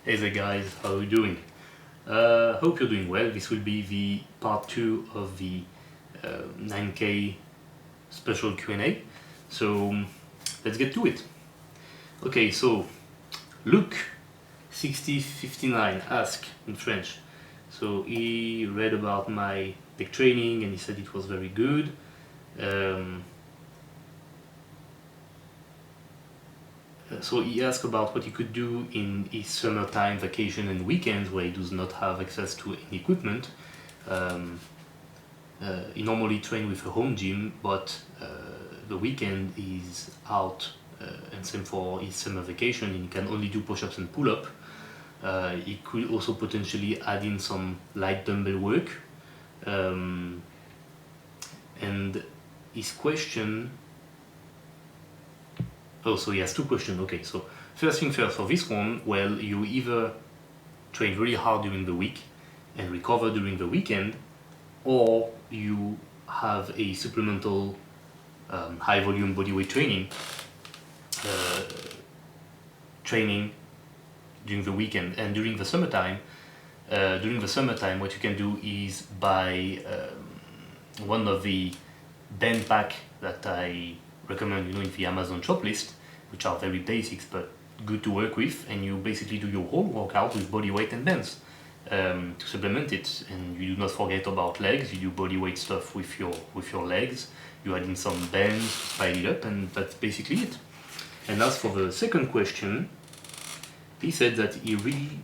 Hey there guys, how are you doing? Hope you're doing well. This will be the part 2 of the 9K special Q&A. So let's get to it. Okay, so Luke 6059 asked in French. So he read about my big training and he said it was very good. So he asked about what he could do in his summertime vacation and weekends where he does not have access to any equipment. He normally trains with a home gym, but the weekend he's out, and same for his summer vacation, he can only do push-ups and pull-up. He could also potentially add in some light dumbbell work. And his question, oh, so he has two questions. Okay, so first thing first, for this one, well, you either train really hard during the week and recover during the weekend, or you have a supplemental high volume bodyweight training during the weekend. And during the summertime, what you can do is buy one of the band pack that I recommend, in the Amazon shop list, which are very basics but good to work with, and you basically do your whole workout with body weight and bands to supplement it. And you do not forget about legs. You do body weight stuff with your legs. You add in some bands, spice it up, and that's basically it. And as for the second question, he said that he really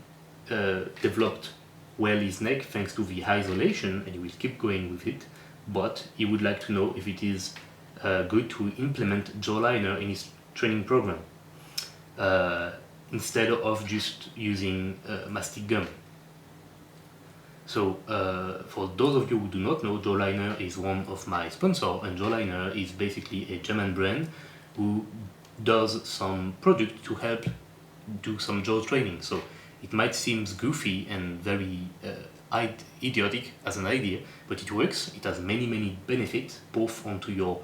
developed well his neck thanks to the isolation, and he will keep going with it, but he would like to know if it is good to implement Jawliner in his training program instead of just using Mastic Gum. So for those of you who do not know, Jawliner is one of my sponsors, and Jawliner is basically a German brand who does some product to help do some jaw training. So it might seem goofy and very idiotic as an idea, but it works. It has many benefits, both onto your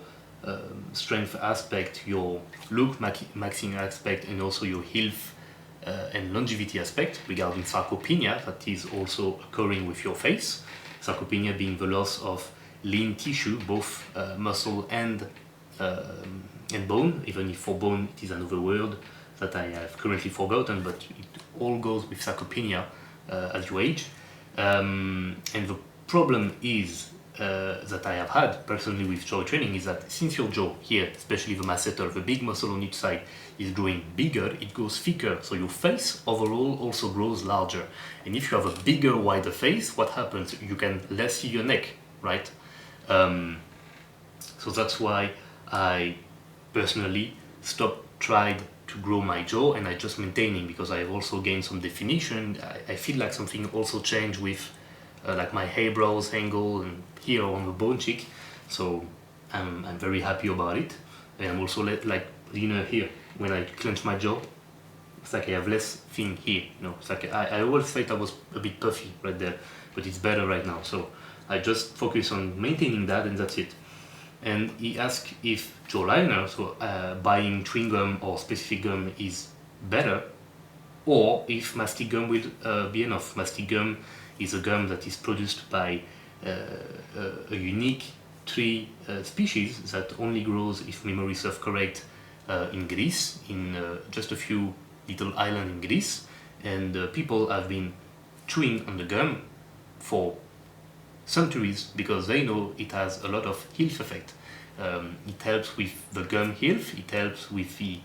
strength aspect, your look maxing aspect, and also your health and longevity aspect regarding sarcopenia that is also occurring with your face. Sarcopenia being the loss of lean tissue, both muscle and bone, even if for bone it is another word that I have currently forgotten, but it all goes with sarcopenia as you age. And the problem is that I have had personally with jaw training is that since your jaw here, especially the masseter, the big muscle on each side, is growing bigger, it goes thicker, so your face overall also grows larger. And if you have a bigger, wider face, what happens? You can less see your neck, right? So that's why I personally tried to grow my jaw, and I just maintaining, because I have also gained some definition. I feel like something also changed with like my eyebrows angle and here on the bone cheek, so I'm very happy about it. And I'm also like leaner here. When I clench my jaw, it's like I have less thing here, it's like I always thought I was a bit puffy right there, but it's better right now, so I just focus on maintaining that, and that's it. And he asked if Jawliner, so buying chewing gum or specific gum, is better, or if Mastic Gum will be enough. Mastic Gum is a gum that is produced by a unique tree species that only grows, if memory serves correct, in Greece, in just a few little islands in Greece. And people have been chewing on the gum for centuries because they know it has a lot of health effect. It helps with the gum health, it helps with the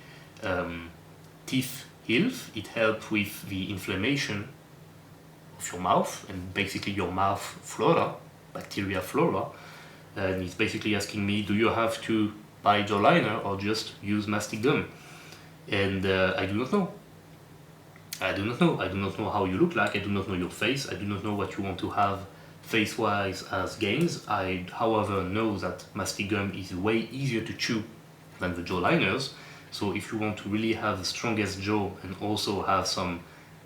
teeth health, it helps with the inflammation of your mouth and basically your mouth flora, bacteria flora. And he's basically asking me, do you have to buy Jawliner or just use Mastic Gum? And I do not know. I do not know how you look like. I do not know your face. I do not know what you want to have face-wise as gains. I, however, know that Mastic Gum is way easier to chew than the Jawliners. So if you want to really have the strongest jaw and also have some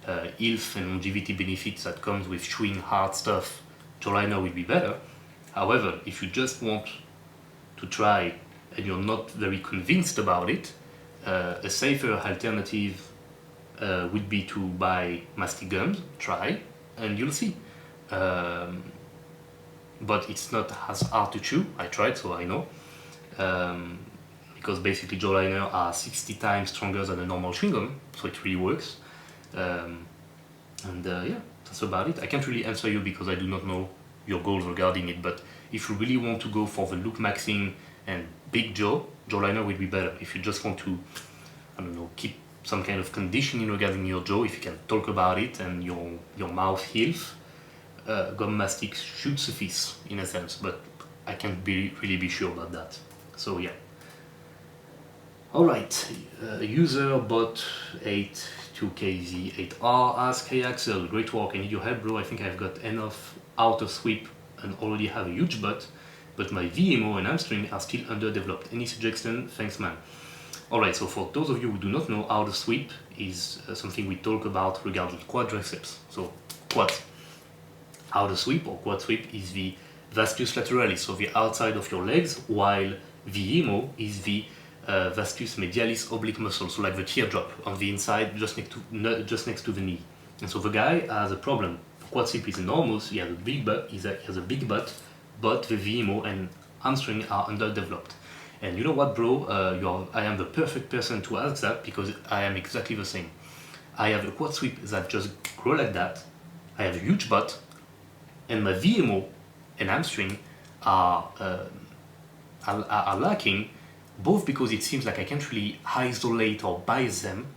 health and longevity benefits that comes with chewing hard stuff, Jawliner will be better. However, if you just want to try and you're not very convinced about it, a safer alternative would be to buy Mastic Gums, try, and you'll see. But it's not as hard to chew. I tried, so I know. Because basically Jawliner are 60 times stronger than a normal chewing gum, so it really works. Yeah, that's about it. I can't really answer you because I do not know your goals regarding it, but if you really want to go for the look maxing and big jaw, Jawliner will be better. If you just want to, I don't know, keep some kind of conditioning regarding your jaw, if you can talk about it and your mouth heals, gum mastic should suffice in a sense, but I can't really be sure about that. So yeah. Alright, user bot 82KZ8R asks, hey Axel, great work, I need your help bro, I think I've got enough outer sweep and already have a huge butt, but my VMO and hamstring are still underdeveloped. Any suggestion? Thanks man. Alright, so for those of you who do not know, outer sweep is something we talk about regarding quadriceps, so quads. Outer sweep or quad sweep is the vastus lateralis, so the outside of your legs, while VMO is the vastus medialis oblique muscle, so like the teardrop on the inside, just next to the knee. And so the guy has a problem. Quad sweep is enormous. He has a big butt. He has a big butt, but the VMO and hamstring are underdeveloped. And you know what, bro? I am the perfect person to ask that because I am exactly the same. I have a quad sweep that just grow like that. I have a huge butt, and my VMO and hamstring are lacking. Both because it seems like I can't really isolate or bias them,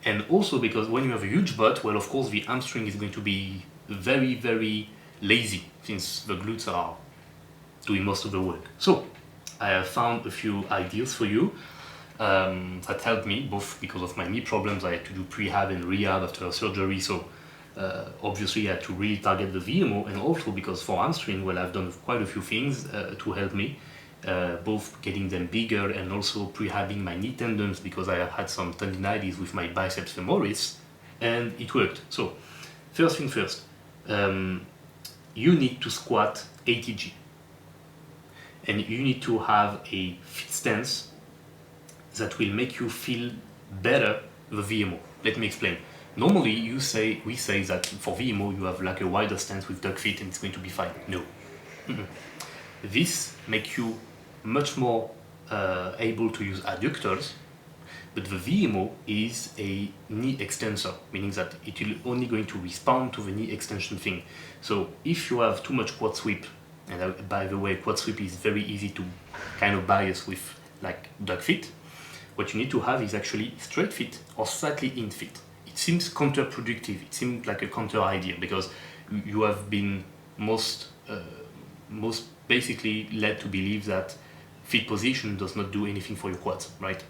and also because when you have a huge butt, well, of course, the hamstring is going to be very, very lazy since the glutes are doing most of the work. So I have found a few ideas for you that helped me, both because of my knee problems. I had to do prehab and rehab after surgery, so obviously I had to really target the VMO, and also because for hamstring, well, I've done quite a few things to help me. Both getting them bigger and also prehabbing my knee tendons because I have had some tendinitis with my biceps femoris, and it worked. So first thing first, you need to squat 80G, and you need to have a fit stance that will make you feel better the VMO. Let me explain. Normally we say that for VMO you have like a wider stance with duck feet and it's going to be fine. No. This makes you much more able to use adductors, but the VMO is a knee extensor, meaning that it will only going to respond to the knee extension thing. So if you have too much quad sweep, and by the way, quad sweep is very easy to kind of bias with like duck feet, what you need to have is actually straight feet or slightly in feet. It seems counterproductive, it seems like a counter idea because you have been most basically led to believe that feet position does not do anything for your quads, right?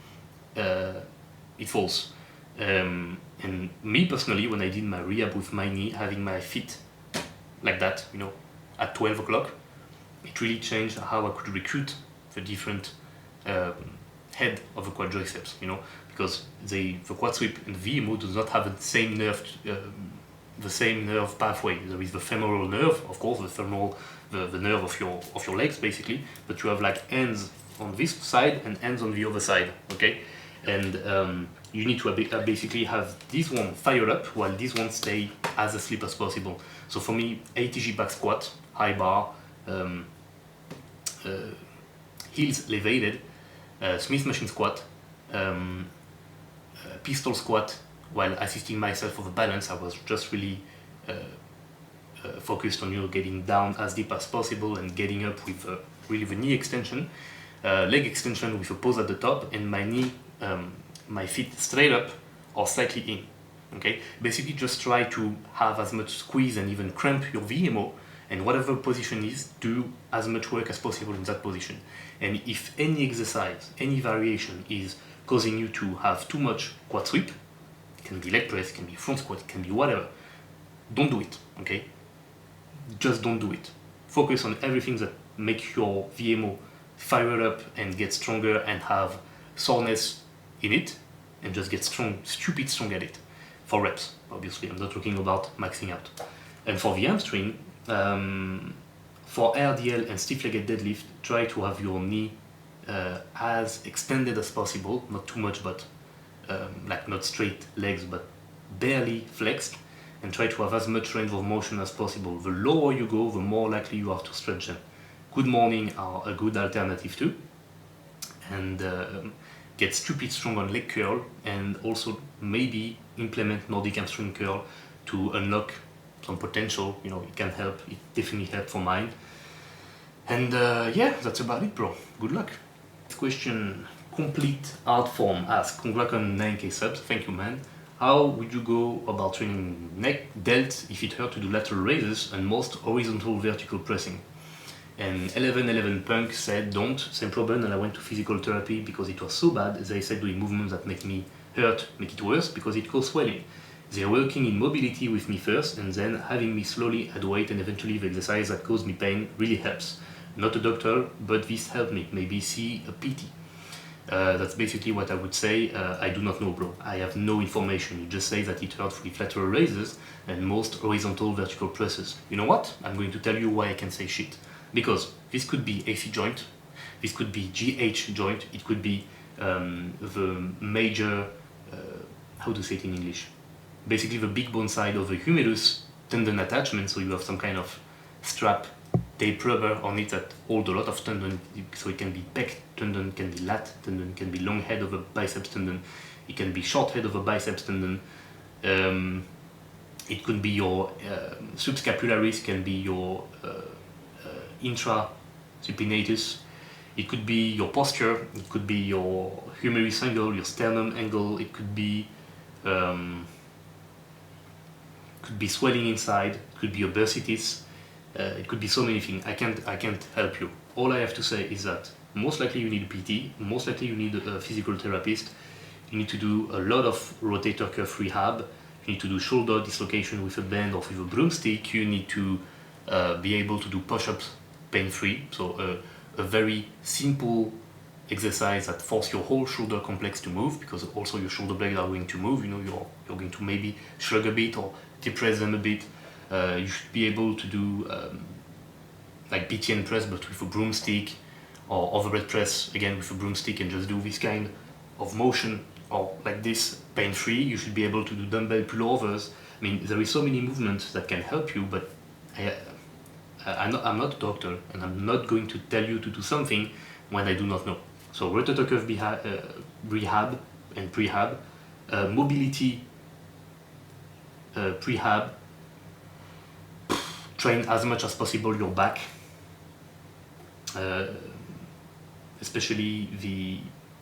It's false. And me personally, when I did my rehab with my knee, having my feet like that, you know, at 12 o'clock, it really changed how I could recruit the different head of the quadriceps, you know, because the quad sweep and VMO does not have the same nerve pathway. There is the femoral nerve, of course, the nerve of your legs basically, but you have like ends on this side and ends on the other side, okay? And you need to basically have this one fire up while this one stay as asleep as possible. So for me, 80G back squat, high bar, heels elevated, Smith machine squat, pistol squat, while assisting myself for the balance. I was just really focused on getting down as deep as possible and getting up with really the knee extension, leg extension with a pause at the top, and my knee, my feet straight up or slightly in. Okay, basically just try to have as much squeeze and even cramp your VMO, and whatever position is, do as much work as possible in that position. And if any exercise, any variation is causing you to have too much quad sweep, it can be leg press, it can be front squat, it can be whatever, don't do it, okay? Just don't do it. Focus on everything that makes your VMO fire up and get stronger and have soreness in it, and just get strong, stupid strong at it. For reps, obviously, I'm not talking about maxing out. And for the hamstring, for RDL and stiff-legged deadlift, try to have your knee as extended as possible, not too much, but like not straight legs, but barely flexed, and try to have as much range of motion as possible. The lower you go, the more likely you are to stretch them. Good morning are a good alternative too. And get stupid strong on leg curl, and also maybe implement Nordic hamstring curl to unlock some potential. You know, it can help. It definitely helped for mine. And yeah, that's about it, bro. Good luck. Next question. Complete art form asks, congrats on 9k subs. Thank you, man. How would you go about training neck, delts if it hurt to do lateral raises and most horizontal vertical pressing? And 1111 Punk said, don't, same problem, and I went to physical therapy because it was so bad. They said doing movements that make me hurt make it worse because it caused swelling. They're working in mobility with me first and then having me slowly add weight, and eventually the exercise that caused me pain really helps. Not a doctor, but this helped me. Maybe see a PT. That's basically what I would say. I do not know, bro. I have no information. You just say that it hurt with lateral raises and most horizontal vertical presses. You know what? I'm going to tell you why I can say shit. Because this could be AC joint, this could be GH joint, it could be the major, how to say it in English? Basically the big bone side of the humerus tendon attachment, so you have some kind of strap, tape rubber on it that hold a lot of tendon, so it can be pec tendon, can be lat tendon, can be long head of a biceps tendon, it can be short head of a biceps tendon, it could be your subscapularis, can be your intrasupinatus, it could be your posture, it could be your humerus angle, your sternum angle, it could be swelling inside, it could be your bursitis, it could be so many things. I can't help you. All I have to say is that most likely you need a PT, most likely you need a physical therapist, you need to do a lot of rotator cuff rehab, you need to do shoulder dislocation with a band or with a broomstick, you need to be able to do push-ups pain-free, so a very simple exercise that force your whole shoulder complex to move, because also your shoulder blades are going to move. You know, you're going to maybe shrug a bit or depress them a bit. You should be able to do like BTN press but with a broomstick, or overhead press again with a broomstick, and just do this kind of motion, or like this pain-free. You should be able to do dumbbell pullovers. I mean, there is so many movements that can help you, but I'm not a doctor, and I'm not going to tell you to do something when I do not know. So rotator cuff rehab and prehab, mobility prehab, train as much as possible your back, especially the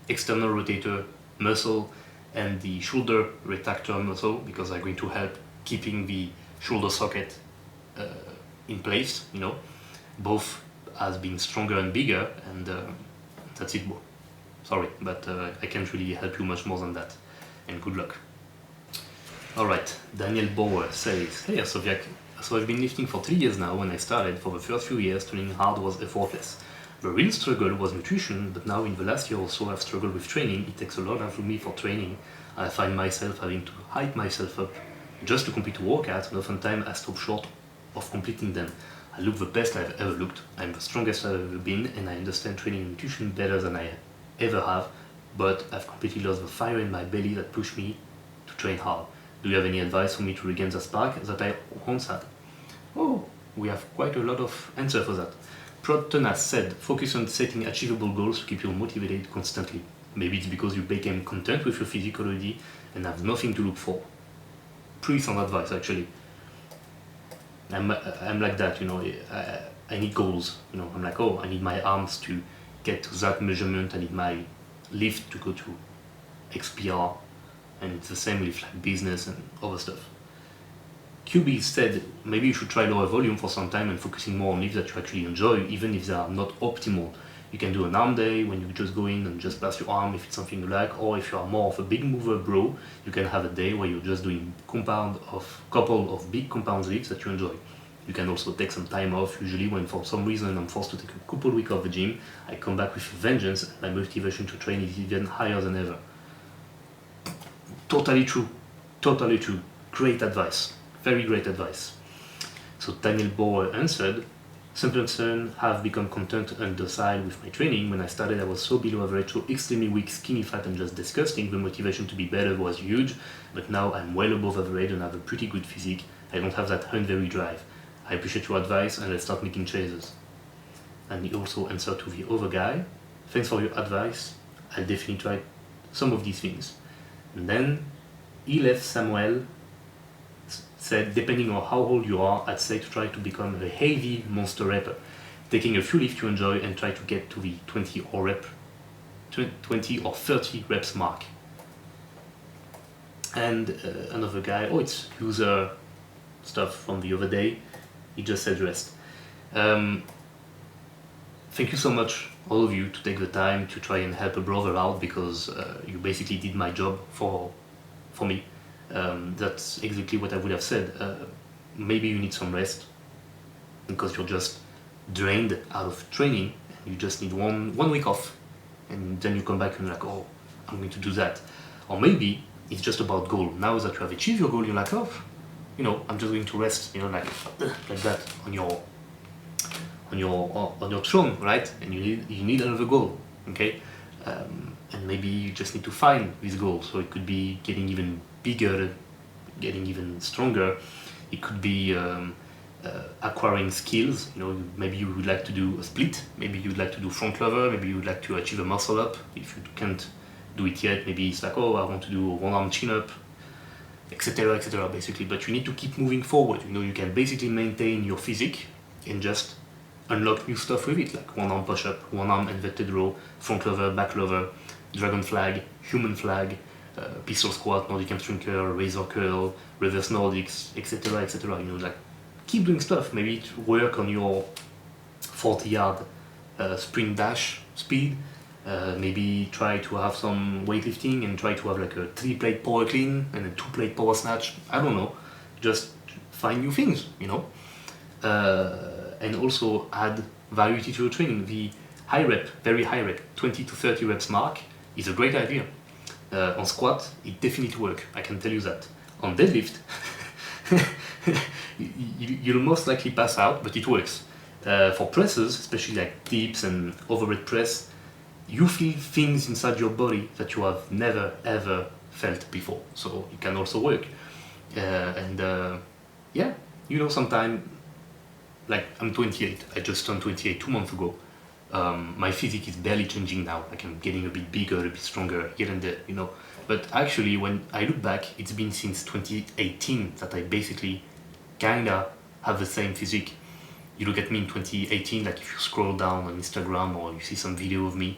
external rotator muscle and the shoulder retractor muscle, because they're going to help keeping the shoulder socket in place, you know, both as being stronger and bigger, and that's it, bro. Sorry, but I can't really help you much more than that, and good luck. Alright, Daniel Bauer says, hey Hersovyac, so I've been lifting for 3 years now. When I started, for the first few years, training hard was effortless. The real struggle was nutrition, but now in the last year or so I've struggled with training. It takes a lot out of me for training. I find myself having to hype myself up just to complete workouts, and oftentimes I stop short of completing them. I look the best I've ever looked, I'm the strongest I've ever been, and I understand training and nutrition better than I ever have, but I've completely lost the fire in my belly that pushed me to train hard. Do you have any advice for me to regain the spark that I once had? Oh, we have quite a lot of answers for that. Protonas said, focus on setting achievable goals to keep you motivated constantly. Maybe it's because you became content with your physique already and have nothing to look for. Pretty sound advice, actually. I'm like that, you know. I need goals, you know. I'm like, oh, I need my arms to get to that measurement. I need my lift to go to XPR, and it's the same with like business and other stuff. QB said, maybe you should try lower volume for some time and focusing more on lifts that you actually enjoy, even if they are not optimal. You can do an arm day when you just go in and just pass your arm if it's something you like, or if you are more of a big mover bro, you can have a day where you're just doing couple of big compound lifts that you enjoy. You can also take some time off. Usually when for some reason I'm forced to take a couple weeks off the gym, I come back with vengeance, and my motivation to train is even higher than ever. Totally true. Totally true. Great advice. Very great advice. So Daniel Bauer answered, Some person have become content and docile with my training. When I started, I was so below average, so extremely weak, skinny, fat, and just disgusting. The motivation to be better was huge, but now I'm well above average and have a pretty good physique. I don't have that hungry drive. I appreciate your advice, and let's start making changes. And he also answered to the other guy, thanks for your advice. I'll definitely try some of these things. And then he left Samuel said, depending on how old you are, I'd say to try to become a heavy monster rapper, taking a few lifts you enjoy and try to get to the 20 or 30 reps mark. And another guy, it's user stuff from the other day, he just said rest. Thank you so much, all of you, to take the time to try and help a brother out, because you basically did my job for me. That's exactly what I would have said. Maybe you need some rest because you're just drained out of training and you just need one week off, and then you come back and you're like, oh, I'm going to do that. Or maybe it's just about goal. Now that you have achieved your goal, you're like, oh, I'm just going to rest, like that on your throne, right? And you need another goal, okay? And maybe you just need to find this goal. So it could be getting even bigger, getting even stronger. It could be acquiring skills. Maybe you would like to do a split, maybe you would like to do front lever, maybe you would like to achieve a muscle up. If you can't do it yet, maybe it's like, oh, I want to do a one arm chin up, etc., basically. But you need to keep moving forward. You can basically maintain your physique and just unlock new stuff with it, like one arm push up, one arm inverted row, front lever, back lever, dragon flag, human flag, pistol squat, Nordic hamstring curl, razor curl, reverse Nordics, etc., keep doing stuff. Maybe to work on your 40-yard sprint dash speed. Maybe try to have some weightlifting and try to have like a 3-plate power clean and a 2-plate power snatch. I don't know. Just find new things, and also add variety to your training. The high rep, very high rep, 20 to 30 reps mark is a great idea. On squat, it definitely works, I can tell you that. On deadlift, you'll most likely pass out, but it works. For presses, especially like dips and overhead press, you feel things inside your body that you have never ever felt before, so it can also work. Sometime, like I'm 28, I just turned 28 2 months ago. My physique is barely changing now, like I'm getting a bit bigger, a bit stronger here and there, But actually, when I look back, it's been since 2018 that I basically kinda have the same physique. You look at me in 2018, like if you scroll down on Instagram or you see some video of me,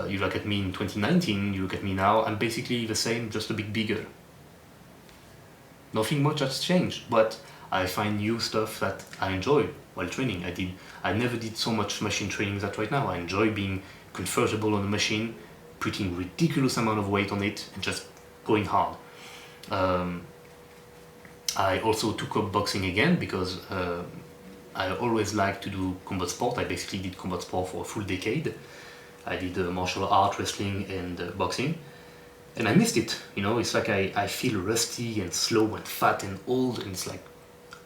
you look at me in 2019, you look at me now, I'm basically the same, just a bit bigger. Nothing much has changed, but I find new stuff that I enjoy while training. I never did so much machine training that right now. I enjoy being comfortable on the machine, putting ridiculous amount of weight on it and just going hard. I also took up boxing again because I always liked to do combat sport. I basically did combat sport for a full decade. I did martial art, wrestling and boxing. And I missed it, it's like I feel rusty and slow and fat and old, and it's like,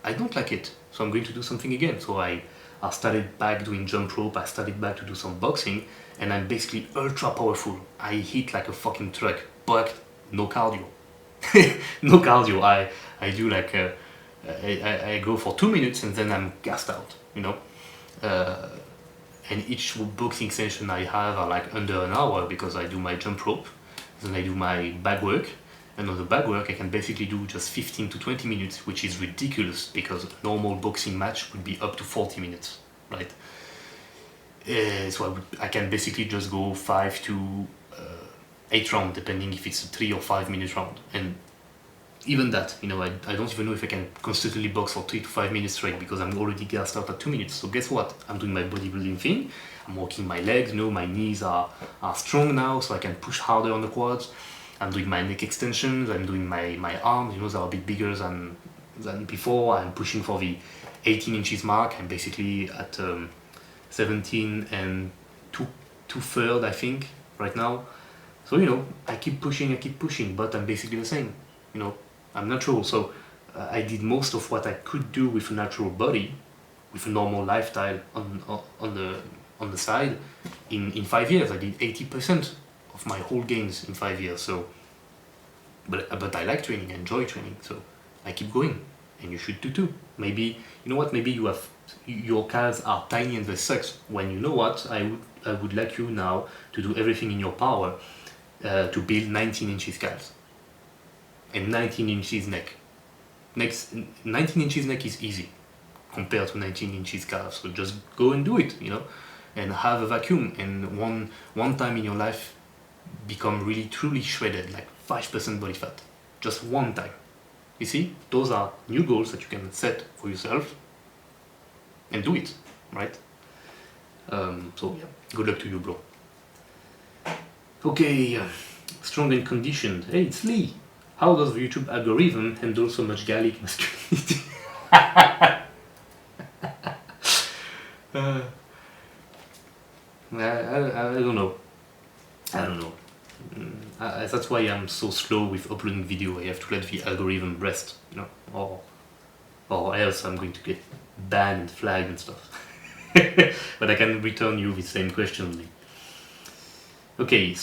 I don't like it, so I'm going to do something again. So I started back doing jump rope, I started back to do some boxing, and I'm basically ultra powerful. I hit like a fucking truck, but no cardio. No cardio. I do like, I go for 2 minutes and then I'm gassed out, and each boxing session I have are like under an hour because I do my jump rope, then I do my bag work, and on the bag work I can basically do just 15 to 20 minutes, which is ridiculous because a normal boxing match would be up to 40 minutes, right? So I can basically just go 5 to 8 rounds, depending if it's a 3 or 5 minute round. And even that, I don't even know if I can constantly box for 3 to 5 minutes straight because I'm already gassed out at 2 minutes. So guess what? I'm doing my bodybuilding thing. I'm working my legs, my knees are strong now, so I can push harder on the quads. I'm doing my neck extensions, I'm doing my arms, they are a bit bigger than before. I'm pushing for the 18 inches mark. I'm basically at 17 and 2/3, I think, right now. So, I keep pushing, but I'm basically the same, I'm natural. So I did most of what I could do with a natural body, with a normal lifestyle on the side, in 5 years I did 80% of my whole gains in 5 years. So, but I like training, I enjoy training, so I keep going, and you should do too. Maybe you know what? Maybe your calves are tiny and they suck. When you know what, I would like you now to do everything in your power to build 19 inches calves and 19 inches neck. 19 inches neck is easy compared to 19 inches calves. So just go and do it, and have a vacuum, and one time in your life become really truly shredded, like 5% body fat, just one time. You see, those are new goals that you can set for yourself and do it, right? So yeah, good luck to you, bro. Okay, strong and conditioned. Hey, it's Lee. How does the YouTube algorithm handle so much gallic masculinity? I don't know. That's why I'm so slow with uploading video. I have to let the algorithm rest, or else I'm going to get banned and flagged and stuff. But I can return you the same question, Lee. Okay,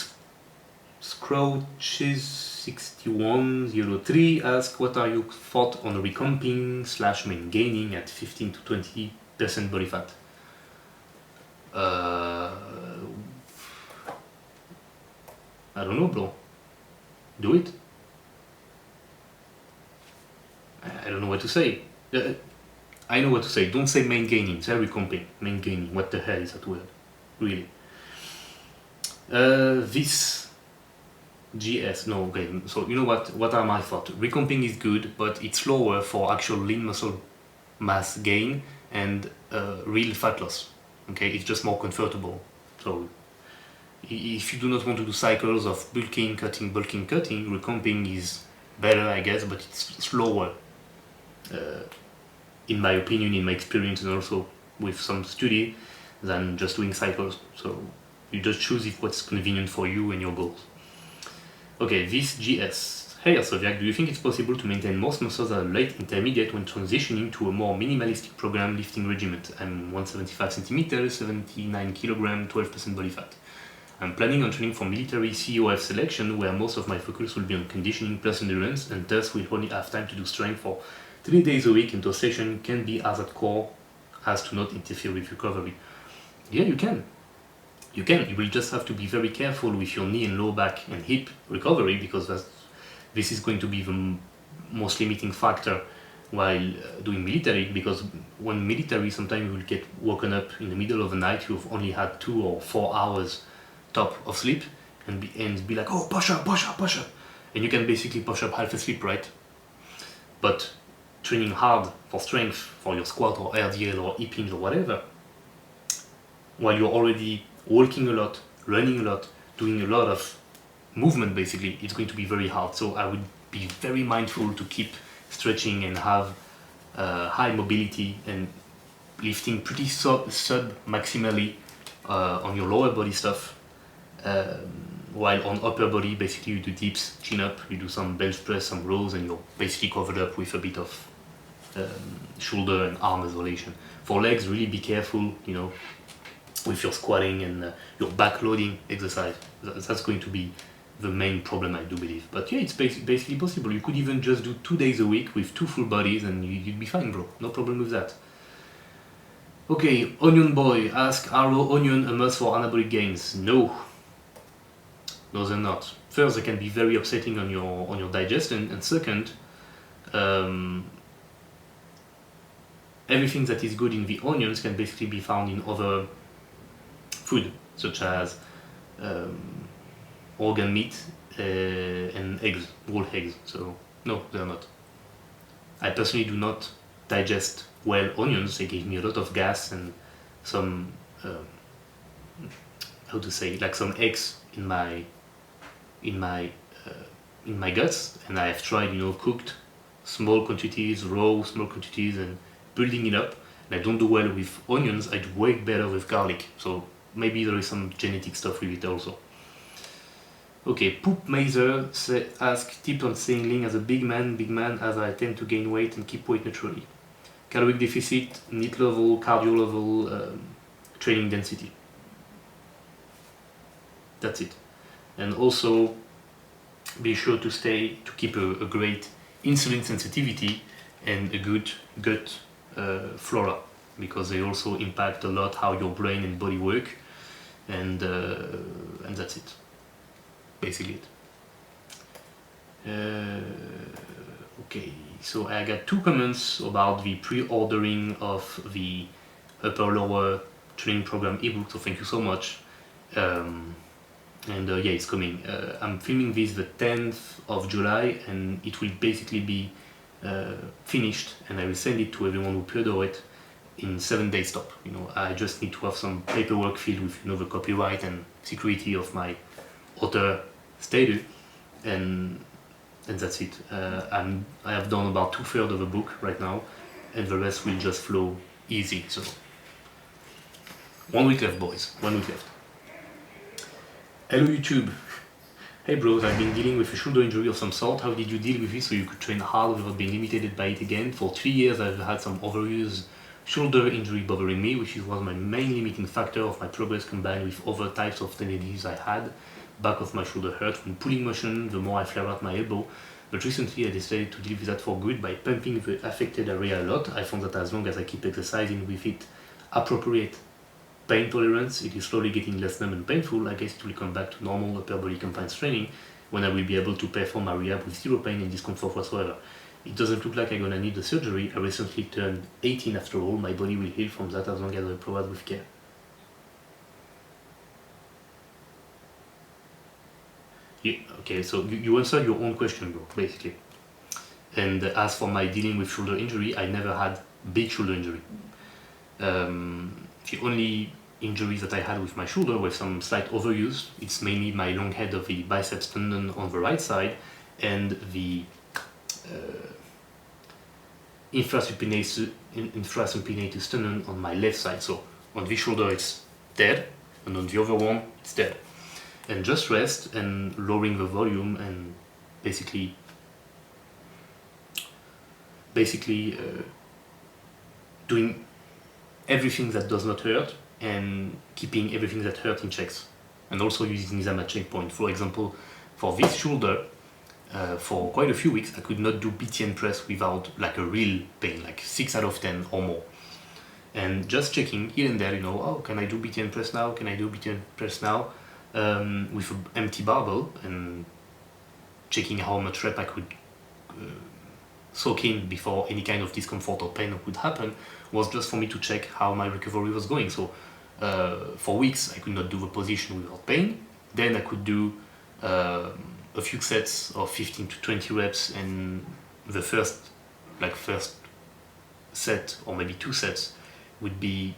Scrouches6103 asks, what are your thoughts on recomping / main gaining at 15 to 20% body fat? I don't know, bro. Do it. I don't know what to say. I know what to say. Don't say main gaining. Say recomping. Main gaining. What the hell is that word? Really. This GS. No, okay. So you know what? What are my thoughts? Recomping is good, but it's slower for actual lean muscle mass gain and real fat loss. Okay, it's just more comfortable. So if you do not want to do cycles of bulking, cutting, recomping is better, I guess, but it's slower. In my opinion, in my experience, and also with some study, than just doing cycles. So you just choose what's convenient for you and your goals. Okay, this GS. Hey Hersovyac, do you think it's possible to maintain most muscles at a late intermediate when transitioning to a more minimalistic program lifting regimen? I'm 175 centimeters, 79 kilogram, 12% body fat. I'm planning on training for military COF selection, where most of my focus will be on conditioning plus endurance, and thus will only have time to do strength for 3 days a week, and those sessions can be as at core as to not interfere with recovery. Yeah, you can. You can. You will just have to be very careful with your knee and low back and hip recovery, because this is going to be the most limiting factor while doing military, because when military, sometimes you will get woken up in the middle of the night, you've only had 2 or 4 hours top of sleep, and be like, oh, push up, and you can basically push up half asleep, right? But training hard for strength, for your squat or RDL or hip hinge or whatever, while you're already walking a lot, running a lot, doing a lot of movement, basically, it's going to be very hard. So I would be very mindful to keep stretching and have high mobility and lifting pretty sub maximally on your lower body stuff, while on upper body, basically you do dips, chin up, you do some bench press, some rows, and you're basically covered up with a bit of shoulder and arm isolation. For legs, really be careful, with your squatting and your backloading exercise. That's going to be the main problem, I do believe. But yeah, it's basically possible. You could even just do 2 days a week with 2 full bodies and you'd be fine, bro. No problem with that. Okay, Onion Boy asks, are raw onion a must for anabolic gains? No. No, they're not. First, they can be very upsetting on your digestion, and second, everything that is good in the onions can basically be found in other food, such as organ meat and eggs, whole eggs. So no, they're not. I personally do not digest well onions. They give me a lot of gas and some like some eggs in my guts, and I have tried cooked small quantities, raw small quantities, and building it up, and I don't do well with onions. I do way better with garlic, so maybe there is some genetic stuff with it also. Okay, Poop Mazer asks, tips on staying lean as a big man as I tend to gain weight and keep weight naturally. caloric deficit, NEAT level, cardio level, training density. That's it. And also be sure to keep a great insulin sensitivity and a good gut flora, because they also impact a lot how your brain and body work, and that's it, basically it. Okay, so I got 2 comments about the pre-ordering of the upper lower training program ebook, so thank you so much. And yeah, it's coming. I'm filming this the 10th of July, and it will basically be finished, and I will send it to everyone who pre-order it in 7 days stop. You know, I just need to have some paperwork filled with, you know, the copyright and security of my author status, and that's it. I have done about 2/3 of the book right now, and the rest will just flow easy. So 1 week left, boys. 1 week left. Hello YouTube. Hey bros, I've been dealing with a shoulder injury of some sort. How did you deal with it so you could train hard without being limited by it again? For 3 years I've had some overuse shoulder injury bothering me, which was my main limiting factor of my progress, combined with other types of tendinitis I had. Back of my shoulder hurt when pulling motion the more I flare out my elbow. But recently I decided to deal with that for good by pumping the affected area a lot. I found that as long as I keep exercising with it appropriate pain tolerance, it is slowly getting less numb and painful. I guess it will come back to normal upper body compliance training when I will be able to perform my rehab with zero pain and discomfort whatsoever. It doesn't look like I'm gonna need the surgery. I recently turned 18 after all. My body will heal from that as long as I provide with care. Yeah, okay, so you answered your own question, bro, basically. And as for my dealing with shoulder injury, I never had big shoulder injury. The only injuries that I had with my shoulder were some slight overuse. It's mainly my long head of the biceps tendon on the right side and the infrasupinatus tendon on my left side. So on this shoulder it's dead, and on the other one it's dead. And just rest and lowering the volume and basically doing everything that does not hurt and keeping everything that hurt in checks, and also using them at checkpoint. For example, for this shoulder, for quite a few weeks I could not do BTN press without like a real pain, like 6 out of 10 or more, and just checking here and there, you know, oh, can I do BTN press now, can I do BTN press now, with an empty barbell, and checking how much rep I could soak in before any kind of discomfort or pain would happen, was just for me to check how my recovery was going. So for weeks I could not do the position without pain. Then I could do a few sets of 15 to 20 reps, and the first set or maybe 2 sets would be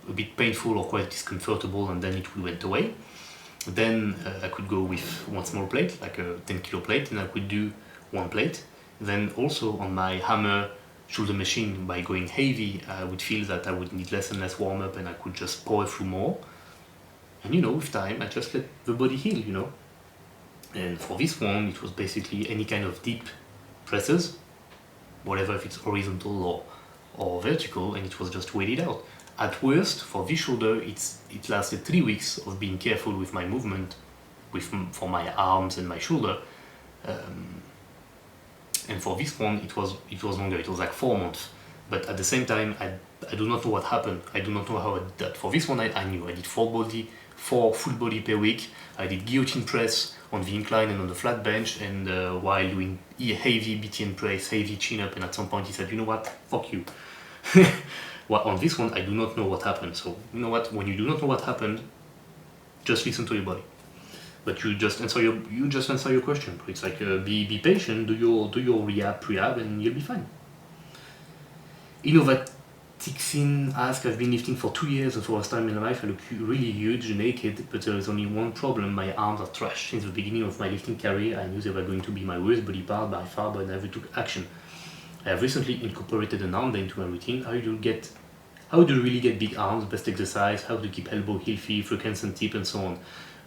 a bit painful or quite discomfortable, and then it went away. Then I could go with one small plate, like a 10 kilo plate, and I could do 1 plate. Then also on my hammer shoulder machine, by going heavy, I would feel that I would need less and less warm up, and I could just power through more. And you know, with time I just let the body heal, you know. And for this one it was basically any kind of deep presses, whatever, if it's horizontal or vertical, and it was just waited out. At worst, for this shoulder, it lasted 3 weeks of being careful with my movement, for my arms and my shoulder. And for this one, it was longer. It was like 4 months. But at the same time, I do not know what happened. I do not know how I did that. For this one, I knew. I did 4 full body per week. I did guillotine press on the incline and on the flat bench, and while doing heavy BTN press, heavy chin up, and at some point he said, you know what, fuck you. Well, on this one, I do not know what happened. So you know what, when you do not know what happened, just listen to your body. But you just answer your question. It's like be patient, do your rehab, prehab, and you'll be fine. Innovatixin asks, I've been lifting for 2 years, and for the first time in my life I look really huge naked, but there is only one problem: my arms are trash. Since the beginning of my lifting career, I knew they were going to be my worst body part by far, but I never took action. I have recently incorporated an arm day into my routine. How do you really get big arms? Best exercise? How to keep elbow healthy, frequency and tip, and so on.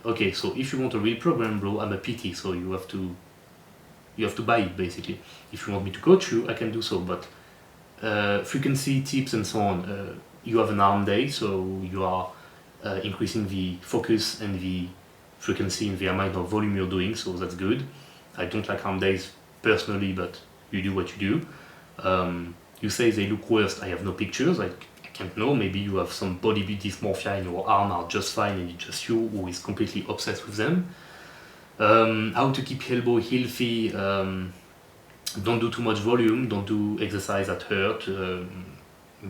Okay, so if you want a real program, bro, I'm a PT, so you have to buy it basically. If you want me to coach you, I can do so, but Frequency, tips, and so on. You have an arm day, so you are increasing the focus and the frequency and the amount of volume you're doing, so that's good. I don't like arm days personally, but you do what you do. You say they look worse. I have no pictures. I can't know. Maybe you have some body dysmorphia and your arm are just fine, and it's just you who is completely obsessed with them. How to keep elbow healthy. Don't do too much volume. Don't do exercise that hurt.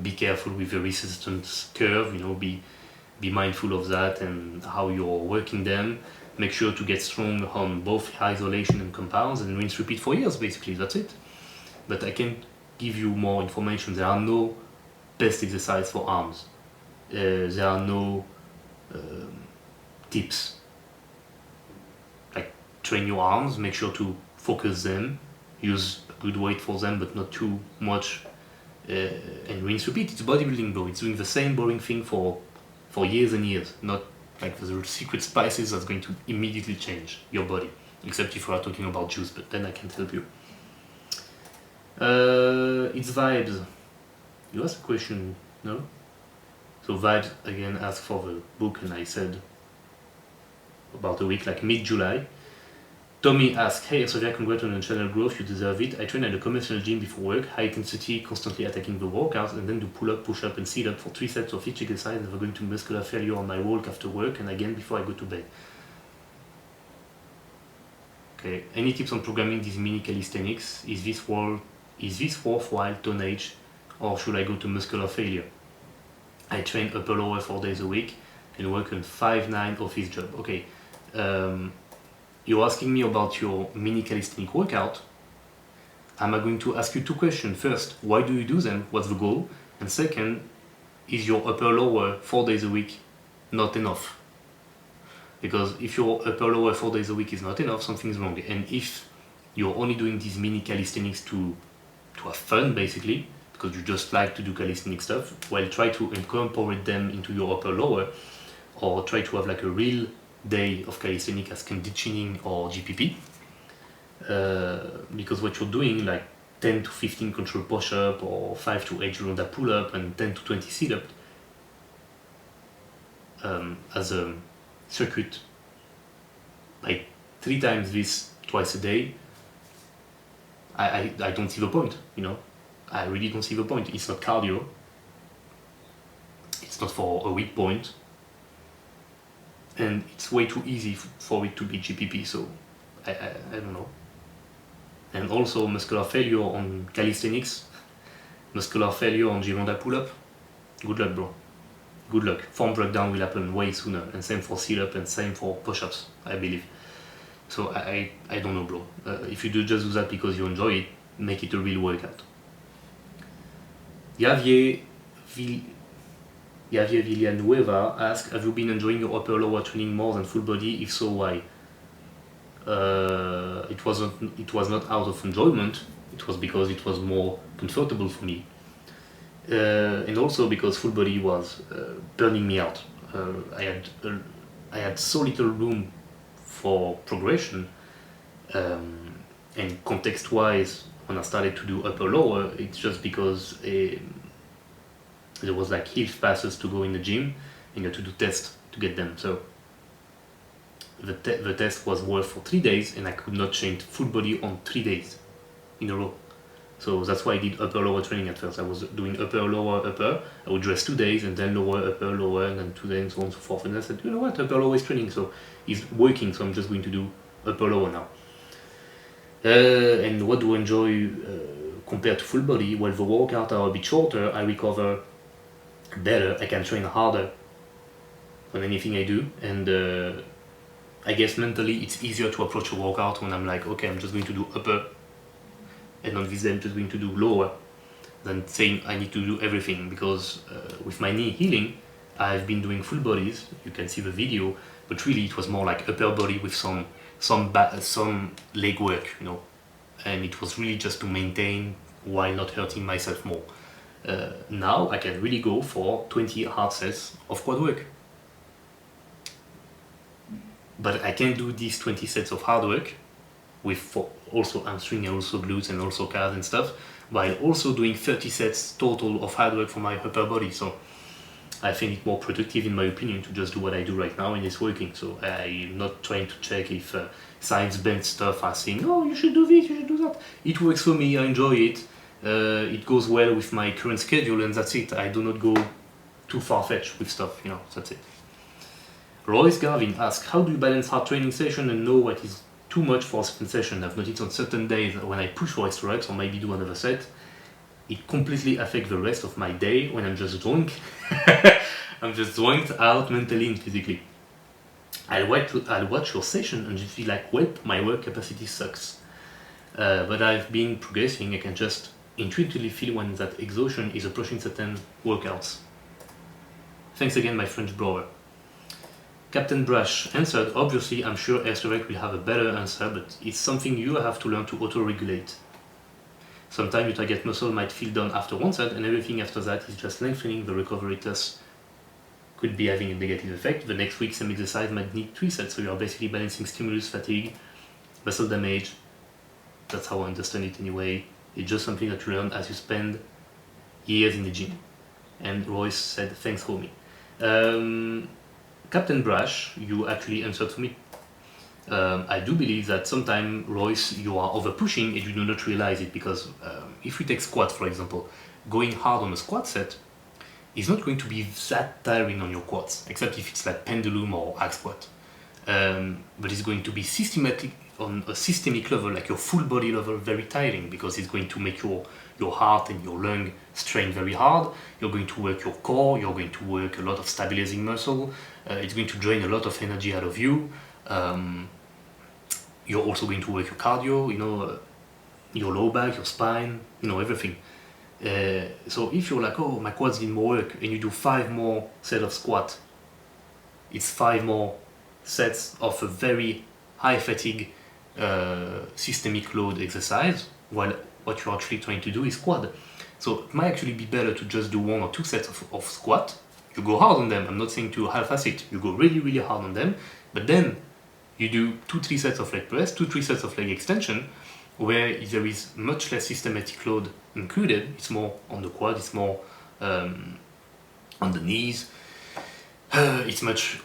Be careful with the resistance curve. Be mindful of that and how you're working them. Make sure to get strong on both isolation and compounds, and rinse repeat for years. Basically, that's it. But I can't give you more information. There are no best exercise for arms. There are no tips. Like, train your arms, make sure to focus them, use a good weight for them, but not too much, and rinse repeat. It's bodybuilding, bro. It's doing the same boring thing for years and years. Not like the secret spices that's going to immediately change your body, except if we are talking about juice, but then I can't help you. It's vibes. You asked a question, no? So vibes again asked for the book, and I said about a week, like mid-July. Tommy asked, hey Hersovyac, congrats on your channel growth, you deserve it. I train at a commercial gym before work, high intensity, constantly attacking the workouts, and then do pull-up, push-up, and sit-up for 3 sets of each exercise, never going to muscular failure on my walk after work, and again before I go to bed. Okay, any tips on programming these mini calisthenics? Is this worthwhile tonnage, or should I go to muscular failure? I train upper lower 4 days a week and work on 5-9 office job. Okay, you're asking me about your mini calisthenic workout. I'm going to ask you 2 questions. First, why do you do them? What's the goal? And second, is your upper lower 4 days a week not enough? Because if your upper lower 4 days a week is not enough, something's wrong. And if you're only doing these mini calisthenics to have fun, basically, because you just like to do calisthenic stuff, well, try to incorporate them into your upper lower, or try to have like a real day of calisthenic as conditioning or GPP, because what you're doing, like 10 to 15 control push-up or 5 to 8 ronda pull-up and 10 to 20 sit-up as a circuit, like 3 times this twice a day, I don't see the point, I really don't see the point. It's not cardio, it's not for a weak point, and it's way too easy for it to be GPP, so I don't know. And also muscular failure on calisthenics, muscular failure on G-ronda pull-up, good luck, bro. Good luck. Form breakdown will happen way sooner, and same for sit-up and same for push-ups, I believe. So I don't know, bro. If you just do that because you enjoy it, make it a real workout. Javier Villanueva asked, have you been enjoying your upper lower training more than full body? If so, why? It was not out of enjoyment, it was because it was more comfortable for me. And also because full body was burning me out. I had so little room for progression, and context-wise, when I started to do upper lower, it's just because there was like health passes to go in the gym, and you had to do tests to get them. So the test was worth for 3 days, and I could not change full body on 3 days in a row. So that's why I did upper lower training at first. I was doing upper lower upper. I would rest 2 days and then lower upper lower, and then 2 days and so on and so forth. And I said, you know what, upper lower is training, so it's working. So I'm just going to do upper lower now. And what do I enjoy compared to full body? Well, the workout are a bit shorter. I recover better. I can train harder on anything I do, and I guess mentally it's easier to approach a workout when I'm like, okay, I'm just going to do upper, and on this day I'm just going to do lower, than saying I need to do everything. Because with my knee healing, I've been doing full bodies. You can see the video, but really it was more like upper body with some leg work, and it was really just to maintain while not hurting myself more. Now I can really go for 20 hard sets of quad work. But I can do these 20 sets of hard work with also hamstring and also glutes and also calves and stuff while also doing 30 sets total of hard work for my upper body. So I find it more productive, in my opinion, to just do what I do right now, and it's working. So I'm not trying to check if science-based stuff are saying, oh, you should do this, you should do that. It works for me, I enjoy it. It goes well with my current schedule, and that's it. I do not go too far-fetched with stuff, you know, that's it. Royce Garvin asks, how do you balance hard training session and know what is too much for a certain session? I've noticed on certain days when I push for extra reps or maybe do another set, it completely affects the rest of my day when I'm just drunk. I'm just zonked out mentally and physically. I'll watch your session and just feel like, well, my work capacity sucks. But I've been progressing. I can just intuitively feel when that exhaustion is approaching certain workouts. Thanks again, my French brother. Captain Brush answered, obviously, I'm sure Hersovyac will have a better answer, but it's something you have to learn to auto-regulate. Sometimes your target muscle might feel done after one set, and everything after that is just lengthening the recovery, thus could be having a negative effect. The next week, some exercise might need 3 sets, so you are basically balancing stimulus, fatigue, muscle damage. That's how I understand it anyway. It's just something that you learn as you spend years in the gym. And Royce said, thanks, homie. Captain Brush, you actually answered for me. I do believe that sometimes, Royce, you are over pushing and you do not realize it, because if we take squat, for example, going hard on a squat set is not going to be that tiring on your quads, except if it's like pendulum or hack squat. But it's going to be systematic on a systemic level, like your full body level, very tiring, because it's going to make your heart and your lung strain very hard. You're going to work your core, you're going to work a lot of stabilizing muscle. It's going to drain a lot of energy out of you. You're also going to work your cardio, you know, your low back, your spine, you know, everything. So if you're like, oh, my quads need more work, and you do 5 more sets of squat, it's 5 more sets of a very high fatigue systemic load exercise, while what you're actually trying to do is quad. So it might actually be better to just do 1 or 2 sets of squat. You go hard on them. I'm not saying to half-ass it. You go really, really hard on them, but then you do 2-3 sets of leg press, 2-3 sets of leg extension, where there is much less systematic load included. It's more on the quad, it's more on the knees. It's much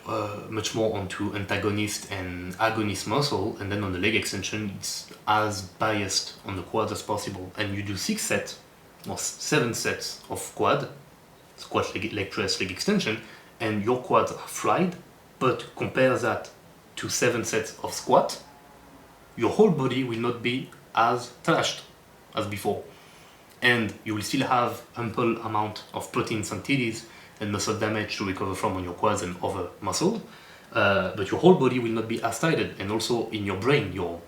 more onto antagonist and agonist muscle, and then on the leg extension, it's as biased on the quads as possible. And you do 6 sets or 7 sets of quad, squat, leg press, leg extension, and your quads are fried. But compare that to 7 sets of squat, your whole body will not be as trashed as before, and you will still have ample amount of proteins and TDs and muscle damage to recover from on your quads and other muscles, but your whole body will not be as tired, and also in your brain, your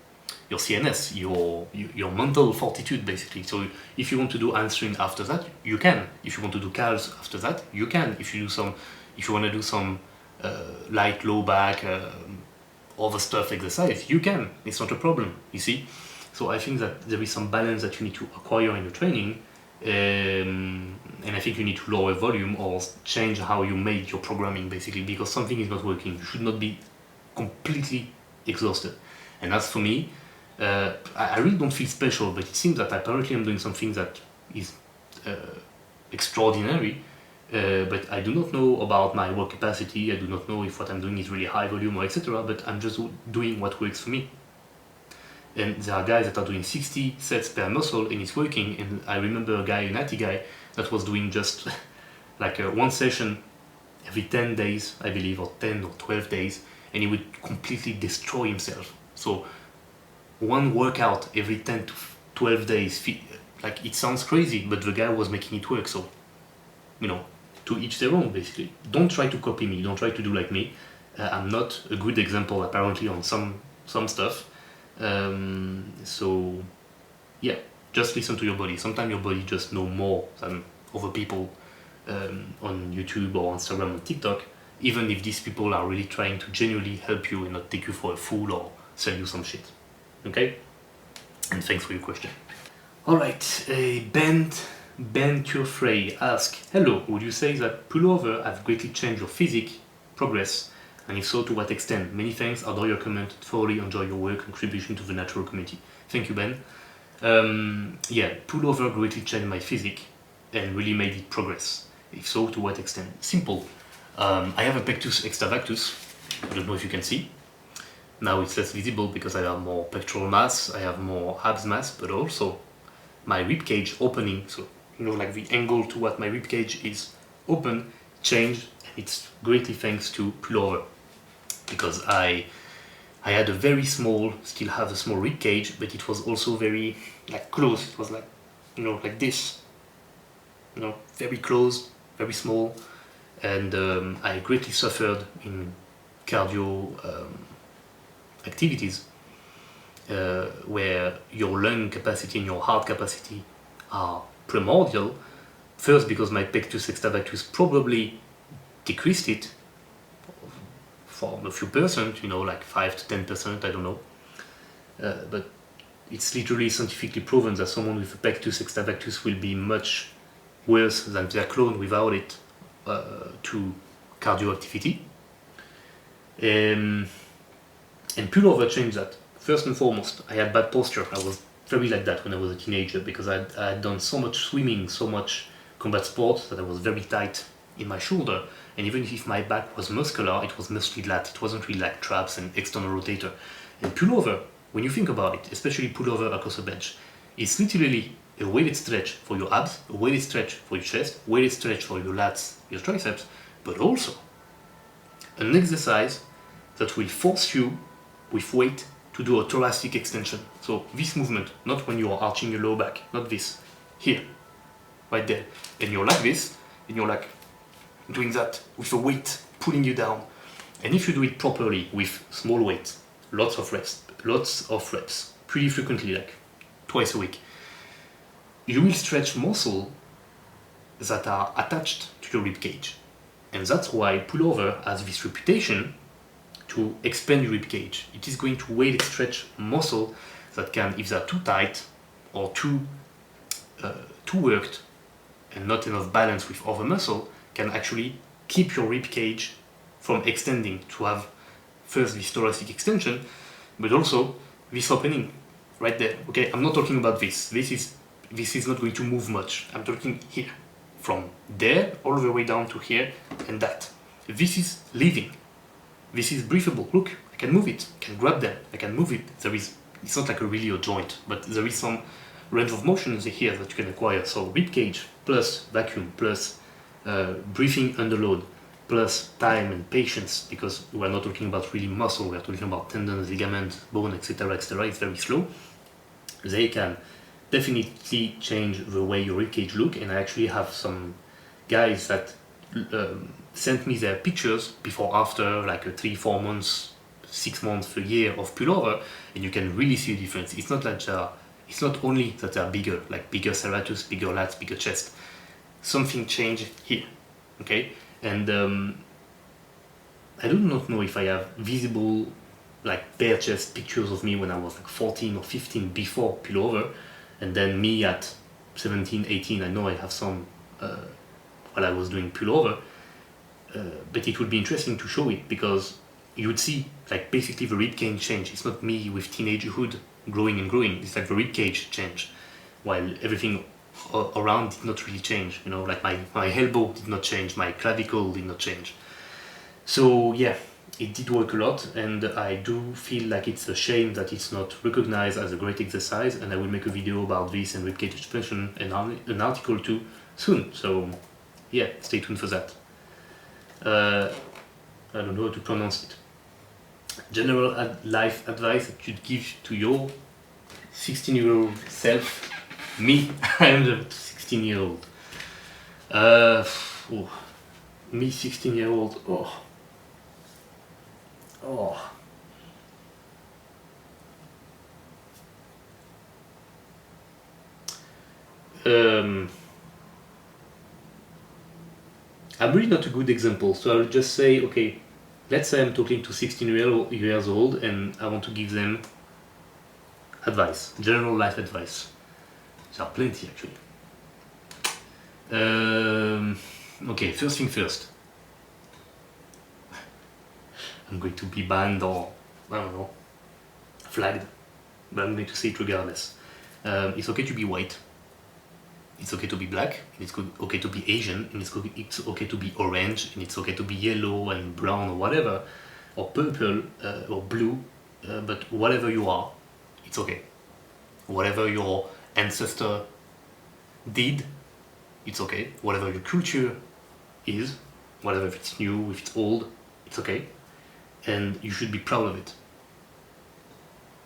CNS, your mental fortitude, basically. So if you want to do hamstring after that, you can. If you want to do calves after that, you can. If you want to do some light low back other stuff exercise, you can. It's not a problem, you see. So I think that there is some balance that you need to acquire in your training, and I think you need to lower volume or change how you make your programming, basically, because something is not working. You should not be completely exhausted. And as for me, I really don't feel special, but it seems that apparently I'm doing something that is extraordinary, but I do not know about my work capacity. I do not know if what I'm doing is really high volume or etc., but I'm just doing what works for me. And there are guys that are doing 60 sets per muscle and it's working. And I remember a guy, a natty guy, that was doing just like one session every 10 days, I believe, or 10 or 12 days, and he would completely destroy himself. So one workout every 10 to 12 days, like, it sounds crazy, but the guy was making it work. So, you know, to each their own, basically. Don't try to copy me, don't try to do like me. I'm not a good example, apparently, on some stuff. So yeah, just listen to your body. Sometimes your body just know more than other people on YouTube or Instagram or TikTok, even if these people are really trying to genuinely help you and not take you for a fool or sell you some shit. Okay? And thanks for your question. Alright, Ben Turfrey asks, hello, would you say that pullover have greatly changed your physique progress? And if so, to what extent? Many thanks, adore your comment, thoroughly enjoy your work, contribution to the natural community. Thank you, Ben. Yeah, pullover greatly changed my physique and really made it progress. If so, to what extent? Simple. I have a pectus extravactus. I don't know if you can see. Now it's less visible because I have more pectoral mass, I have more abs mass, but also my rib cage opening, so you know, like the angle to what my rib cage is open, changed. It's greatly thanks to pullover, because I had a very small, still have a small rib cage, but it was also very like close. It was like, you know, like this, you know, very close, very small, and I greatly suffered in cardio activities where your lung capacity and your heart capacity are primordial. First, because my pectus extravactus probably decreased it for a few percent, you know, like 5 to 10%, I don't know. But it's literally scientifically proven that someone with a pectus extravactus will be much worse than their clone without it to cardio activity. And pullover changed that. First and foremost, I had bad posture. I was very like that when I was a teenager because I had done so much swimming, so much combat sports that I was very tight in my shoulder. And even if my back was muscular, it was mostly lat. It wasn't really like traps and external rotator. And pullover, when you think about it, especially pullover across a bench, it's literally a weighted stretch for your abs, a weighted stretch for your chest, a weighted stretch for your lats, your triceps, but also an exercise that will force you with weight to do a thoracic extension. So this movement, not when you are arching your lower back, not this, here, right there. And you're like this, and you're like doing that with a weight pulling you down. And if you do it properly with small weights, lots of reps, pretty frequently, like twice a week, you will stretch muscle that are attached to your rib cage. And that's why pullover has this reputation to expand your rib cage. It is going to weight stretch muscle that can, if they're too tight or too worked and not enough balance with other muscle, can actually keep your rib cage from extending, to have first this thoracic extension, but also this opening right there. Okay, I'm not talking about this. This is not going to move much. I'm talking here, from there all the way down to here, and that. This is living. This is breathable. Look, I can move it. I can grab them. I can move it. It's not like really a joint, but there is some range of motion here that you can acquire. So rib cage plus vacuum plus breathing under load plus time and patience, because we're not talking about really muscle. We're talking about tendons, ligaments, bone, etc., etc. It's very slow. They can definitely change the way your rib cage look, and I actually have some guys that sent me their pictures before after, like a 3-4 months, 6 months, a year of pullover, and you can really see the difference. It's not like it's not only that they are bigger, like bigger serratus, bigger lats, bigger chest. Something changed here, okay? And I do not know if I have visible, like bare chest pictures of me when I was like 14 or 15 before pullover, and then me at 17, 18. I know I have some while I was doing pullover, but it would be interesting to show it, because you would see like basically the rib cage change. It's not me with teenagerhood growing and growing. It's like the rib cage change, while everything around did not really change. You know, like my elbow did not change, my clavicle did not change. So yeah, it did work a lot, and I do feel like it's a shame that it's not recognized as a great exercise, and I will make a video about this and rib cage expansion and an article too soon. So yeah, stay tuned for that. I don't know how to pronounce it. General life advice that you'd give to your 16-year-old self. Me, I am the 16-year-old. Me, 16-year-old. I'm really not a good example, so I'll just say, okay, let's say I'm talking to 16 years old and I want to give them advice, general life advice. There are plenty actually. Okay, first thing first. I'm going to be banned or, I don't know, flagged, but I'm going to say it regardless. It's okay to be white. It's okay to be black, and it's okay to be Asian, and it's okay to be orange, and it's okay to be yellow and brown or whatever, or purple or blue, but whatever you are, it's okay. Whatever your ancestor did, it's okay. Whatever your culture is, whatever, if it's new, if it's old, it's okay. And you should be proud of it.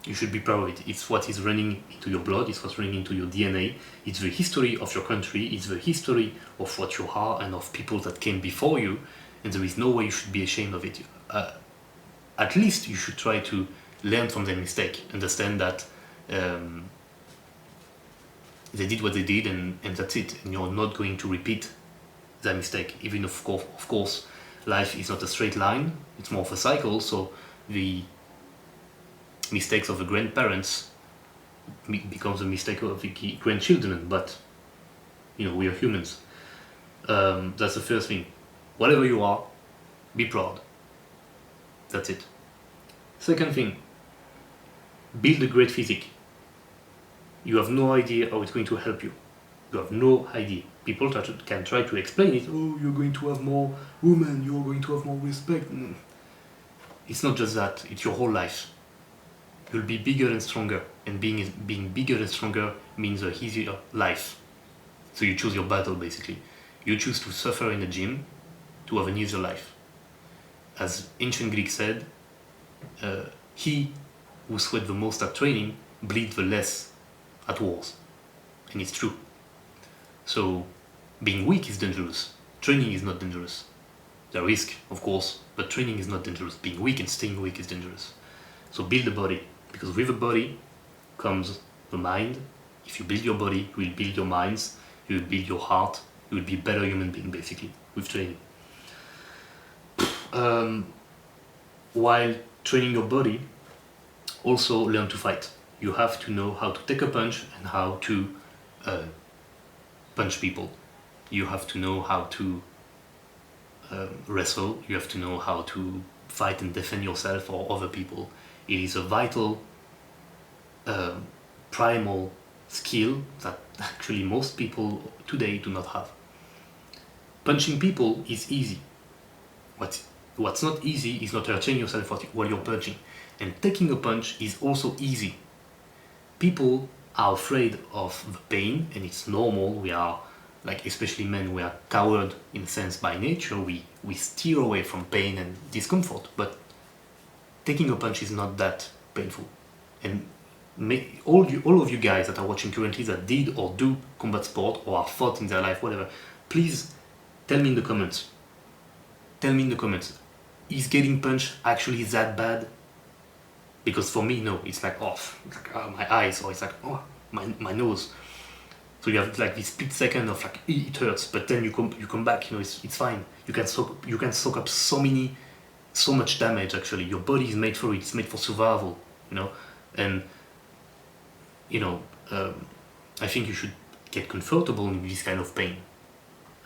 You should be proud of it. It's what is running into your blood, it's what's running into your DNA, it's the history of your country, it's the history of what you are and of people that came before you, and there is no way you should be ashamed of it. At least you should try to learn from their mistake, understand that they did what they did and that's it, and you're not going to repeat that mistake. Even of course, life is not a straight line, it's more of a cycle, so the mistakes of the grandparents becomes the mistake of the grandchildren, but we are humans. That's the first thing. Whatever you are, be proud. That's it. Second thing, build a great physique. You have no idea how it's going to help you. You have no idea. People can try to explain it. Oh, you're going to have more women, you're going to have more respect. It's not just that, it's your whole life. You'll be bigger and stronger, and being bigger and stronger means a easier life. So you choose your battle, basically. You choose to suffer in the gym to have an easier life. As ancient Greek said, he who sweat the most at training bleeds the less at wars. And it's true. So being weak is dangerous. Training is not dangerous. There are risks, of course, but training is not dangerous. Being weak and staying weak is dangerous. So build the body, because with the body comes the mind. If you build your body, you will build your minds, you will build your heart, you will be a better human being, basically, with training. While training your body, also learn to fight. You have to know how to take a punch and how to punch people. You have to know how to wrestle. You have to know how to fight and defend yourself or other people. It is a vital, primal skill that actually most people today do not have. Punching people is easy. What's not easy is not hurting yourself while you're punching. And taking a punch is also easy. People are afraid of the pain, and it's normal. We are, especially men, we are coward in a sense by nature. We steer away from pain and discomfort, but taking a punch is not that painful. And all of you guys that are watching currently that did or do combat sport or are fought in their life, whatever, please tell me in the comments. Tell me in the comments, is getting punched actually that bad? Because for me, no, it's like off. It's like my eyes, or it's like my nose. So you have this split second of it hurts, but then you come back. It's fine. You can soak up so much damage. Actually, your body is made for it. It's made for survival. And I think you should get comfortable in this kind of pain.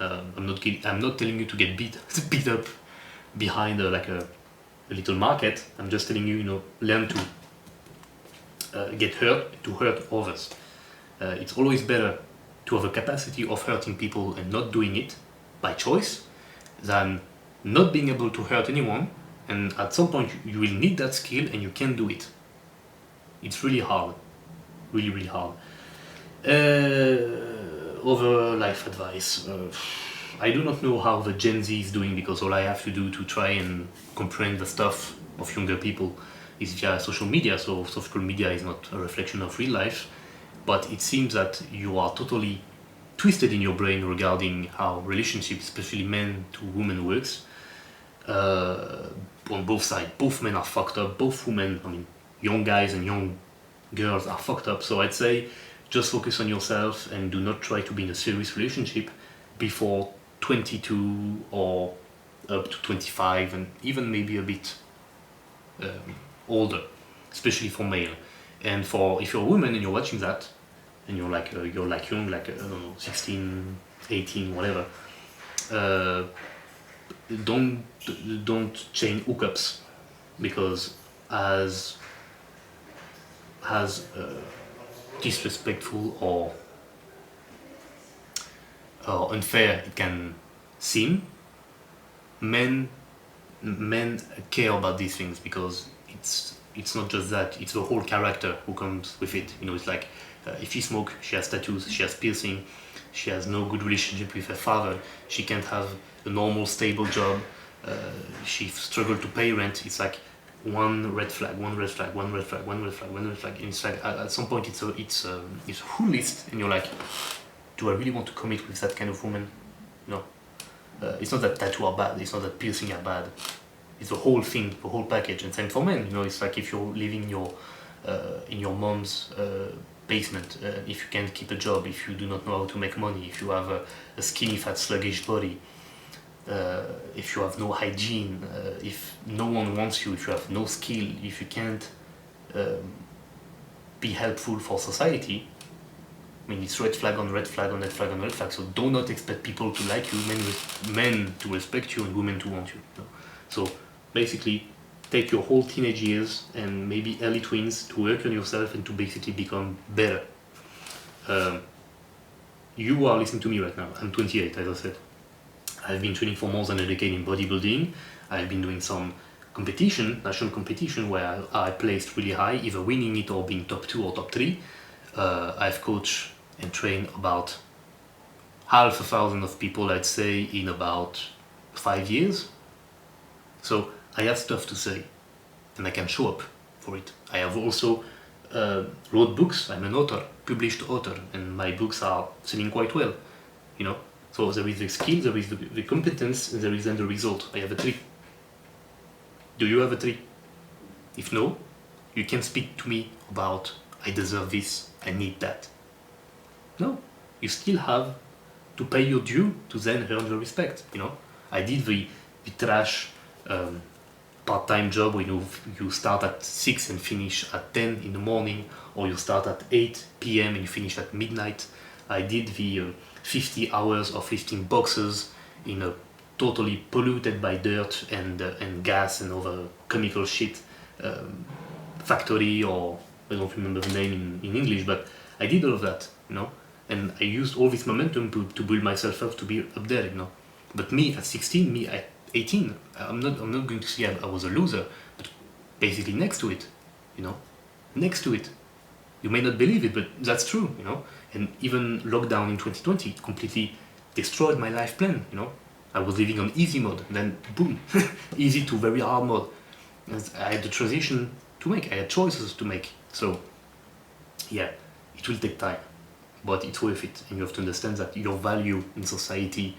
I'm not telling you to get beat up behind a little market. I'm just telling you, learn to get hurt, to hurt others. It's always better to have a capacity of hurting people and not doing it by choice than not being able to hurt anyone, and at some point you will need that skill and you can't do it. It's really hard. Really, really hard. Other life advice. I do not know how the Gen Z is doing, because all I have to do to try and comprehend the stuff of younger people is via social media. So social media is not a reflection of real life, but it seems that you are totally twisted in your brain regarding how relationships, especially men to women, works. On both sides, both men are fucked up, both women, young guys and young girls are fucked up. So I'd say just focus on yourself and do not try to be in a serious relationship before 22 or up to 25, and even maybe a bit older, especially for male. And for if you're a woman and you're watching that and you're young, I don't know, 16, 18, whatever, don't chain hookups, because as disrespectful or unfair it can seem, men care about these things because it's not just that, it's the whole character who comes with it. You know, it's like if she smokes, she has tattoos, she has piercing, she has no good relationship with her father, she can't have a normal stable job, she struggles to pay rent. It's like one red flag, one red flag, one red flag, one red flag, one red flag. And it's like at some point it's a whole list, and you're like, do I really want to commit with that kind of woman? No. It's not that tattoo are bad, it's not that piercing are bad. It's the whole thing, the whole package. And same for men, you know, it's like if you're living in your mom's basement, if you can't keep a job, if you do not know how to make money, if you have a skinny, fat, sluggish body, if you have no hygiene, if no one wants you, if you have no skill, if you can't be helpful for society, I mean, it's red flag on red flag on red flag on red flag. So do not expect people to like you, men to respect you, and women to want you. No? So basically, take your whole teenage years and maybe early tweens to work on yourself and to basically become better. You are listening to me right now. I'm 28, as I said. I've been training for more than a decade in bodybuilding. I've been doing some competition, national competition, where I placed really high, either winning it or being top 2 or top 3. I've coached and trained about 500 of people, I'd say, in about 5 years. So I have stuff to say, and I can show up for it. I have also wrote books. I'm an author, published author, and my books are selling quite well, you know. So there is the skill, there is the competence, and there is then the result. I have a 3. Do you have a 3? If no, you can speak to me about, I deserve this, I need that. No, you still have to pay your due to then earn the respect, you know. I did the trash part-time job where you start at 6 and finish at 10 in the morning, or you start at 8 p.m. and you finish at midnight. I did the 50 hours or 15 boxes in a totally polluted by dirt and gas and other chemical shit factory, or I don't remember the name in English, but I did all of that, you know, and I used all this momentum to build myself up to be up there, you know. But me at 16, me at 18, I'm not going to say I was a loser, but basically next to it, you know, next to it. You may not believe it, but that's true, you know. And even lockdown in 2020 completely destroyed my life plan, you know. I was living on easy mode, and then boom, easy to very hard mode. I had the transition to make, I had choices to make. So yeah, it will take time, but it's worth it. And you have to understand that your value in society,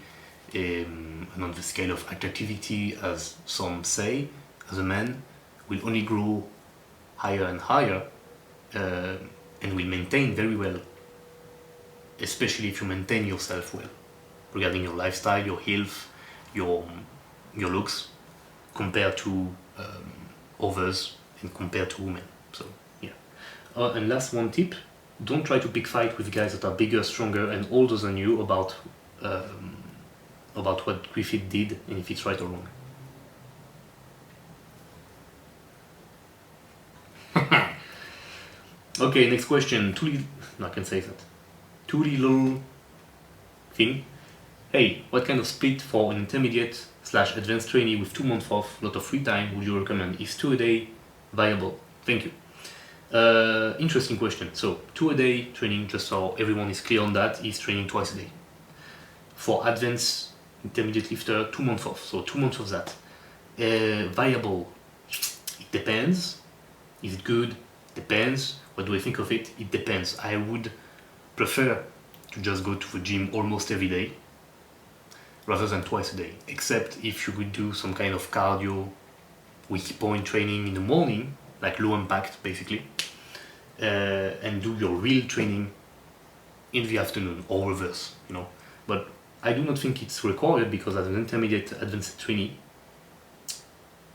and on the scale of attractivity, as some say, as a man, will only grow higher and higher, and will maintain very well, especially if you maintain yourself well, regarding your lifestyle, your health, your looks, compared to others and compared to women. So yeah. And last one tip: don't try to pick fight with guys that are bigger, stronger, and older than you about what Griffith did and if it's right or wrong. Okay, next question. I can say that. Two little thing. Hey, what kind of split for an intermediate/advanced trainee with 2 months off, lot of free time would you recommend? Is 2 a day viable? Thank you. Interesting question. So 2 a day training, just so everyone is clear on that, is training twice a day. For advanced intermediate lifter, 2 months off. So 2 months of that. Viable? It depends. Is it good? Depends. What do I think of it? It depends. I would prefer to just go to the gym almost every day rather than twice a day, except if you could do some kind of cardio weak point training in the morning, like low impact basically, and do your real training in the afternoon or reverse, you know. But I do not think it's required, because as an intermediate advanced trainee,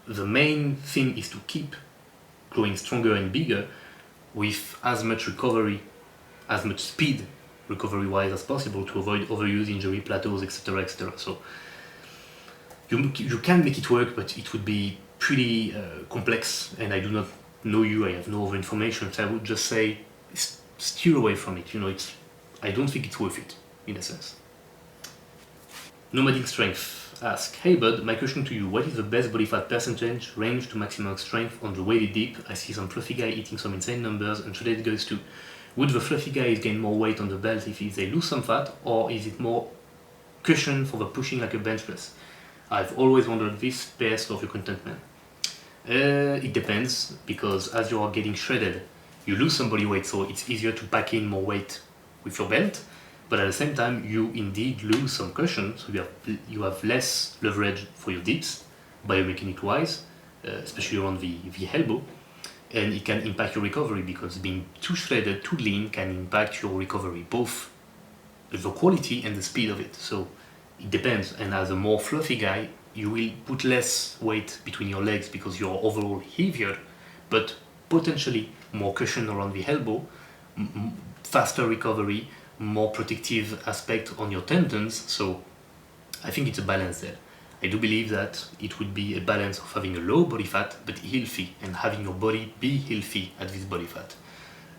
the main thing is to keep growing stronger and bigger with as much recovery, as much speed recovery wise as possible, to avoid overuse, injury, plateaus, etc., etc. So you can make it work, but it would be pretty complex, and I do not know you, I have no other information, so I would just say steer away from it. I don't think it's worth it, in a sense. Nomadic Strength asks, hey bud, my question to you, what is the best body fat percentage range to maximum strength on the weighted dip? I see some fluffy guy eating some insane numbers and shredded guys too. Would the fluffy guys gain more weight on the belt if they lose some fat, or is it more cushion for the pushing like a bench press? I've always wondered this. Best of your content, man. It depends, because as you are getting shredded, you lose some body weight, so it's easier to pack in more weight with your belt, but at the same time you indeed lose some cushion, so you have less leverage for your dips, biomechanic wise, especially around the elbow, and it can impact your recovery, because being too shredded, too lean can impact your recovery, both the quality and the speed of it. So it depends, and as a more fluffy guy, you will put less weight between your legs because you're overall heavier, but potentially more cushion around the elbow, faster recovery, more protective aspect on your tendons. So I think it's a balance there. I do believe that it would be a balance of having a low body fat but healthy, and having your body be healthy at this body fat.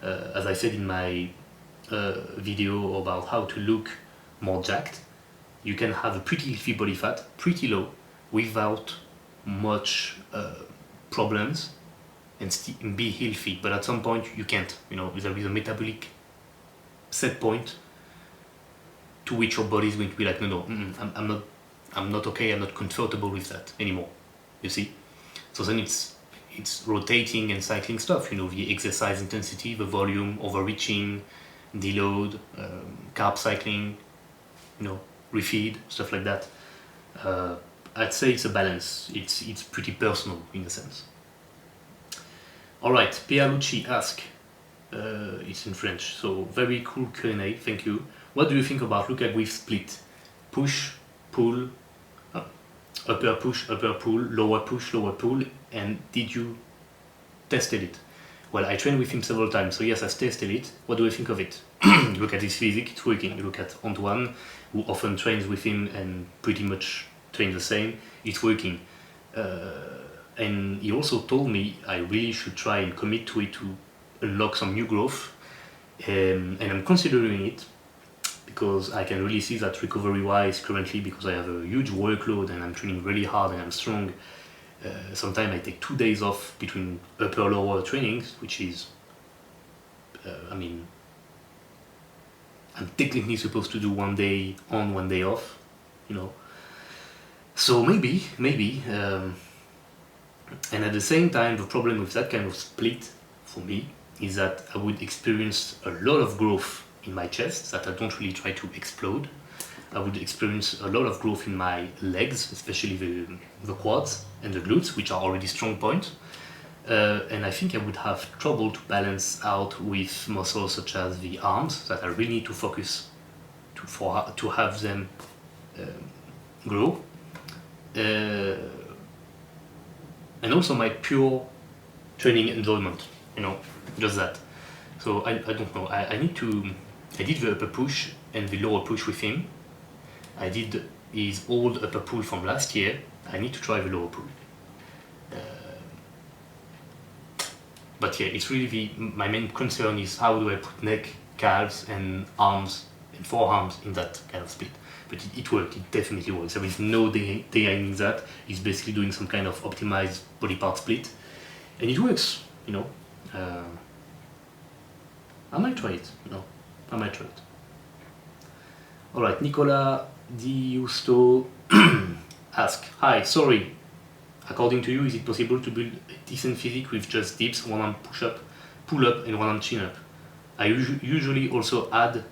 As I said in my video about how to look more jacked, you can have a pretty healthy body fat, pretty low, without much problems, and be healthy. But at some point you can't. There is a metabolic set point to which your body is going to be like, no, I'm not okay. I'm not comfortable with that anymore. You see. So then it's rotating and cycling stuff. The exercise intensity, the volume, overreaching, deload, carb cycling, refeed, stuff like that. I'd say it's a balance. It's pretty personal in a sense. Alright, Pialucci asks, it's in French, so very cool Q&A, thank you. What do you think about Luca Guif split? Push, pull, upper push, upper pull, lower push, lower pull, and did you tested it? Well, I trained with him several times, so yes, I've tested it. What do I think of it? Look at his physique, it's working. Look at Antoine, who often trains with him and pretty much trains the same, it's working. And he also told me I really should try and commit to it to unlock some new growth. And I'm considering it, because I can really see that recovery-wise currently, because I have a huge workload and I'm training really hard and I'm strong. Sometimes I take 2 days off between upper-lower trainings, which is, I'm technically supposed to do 1 day on, 1 day off, So maybe, and at the same time, the problem with that kind of split for me is that I would experience a lot of growth in my chest that I don't really try to explode. I would experience a lot of growth in my legs, especially the quads and the glutes, which are already strong points. And I think I would have trouble to balance out with muscles such as the arms that I really need to focus to have them grow. And also my pure training enjoyment, just that. So I don't know, I did the upper push and the lower push with him. I did his old upper pull from last year. I need to try the lower pull. But yeah, it's really my main concern is how do I put neck, calves and arms and forearms in that kind of split. But it worked, it definitely works. There is no denying that. It's basically doing some kind of optimized body part split. And it works, I might try it, I might try it. Alright, Nicola Diusto asks, hi, sorry. According to you, is it possible to build a decent physique with just dips, one arm push-up, pull-up and one arm chin-up? I usually also add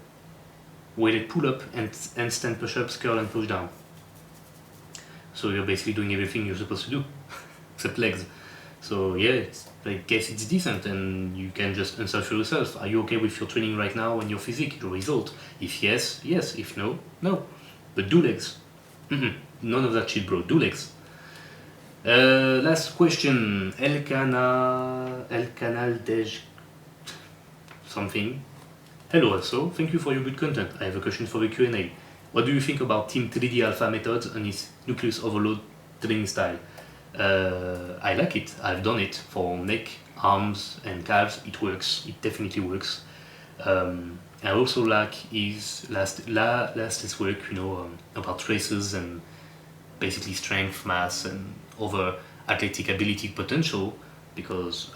weighted pull-up and handstand push-ups, curl and push down. So you're basically doing everything you're supposed to do, except legs. So yeah, I guess it's decent, and you can just answer for yourself. Are you okay with your training right now and your physique, your result? If yes, yes. If no, no. But do legs. None of that shit, bro. Do legs. Last question. El Canal Dej something. Hello also, thank you for your good content. I have a question for the Q&A. What do you think about Team 3D Alpha methods and his Nucleus Overload Training style? I like it. I've done it for neck, arms and calves. It works. It definitely works. I also like his last work, about races and basically strength, mass, and other athletic ability potential, because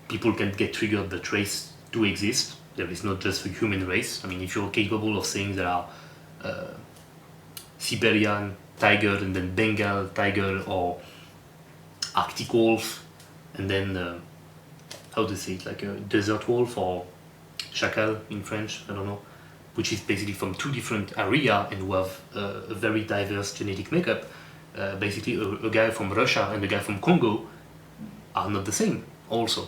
people can get triggered that race do exist. There is not just a human race. I mean, if you're capable of saying there are Siberian tiger and then Bengal tiger, or Arctic wolf and then how to say it, like a desert wolf or chacal in French, I don't know, which is basically from two different areas and who have a very diverse genetic makeup. Basically a guy from Russia and a guy from Congo are not the same also.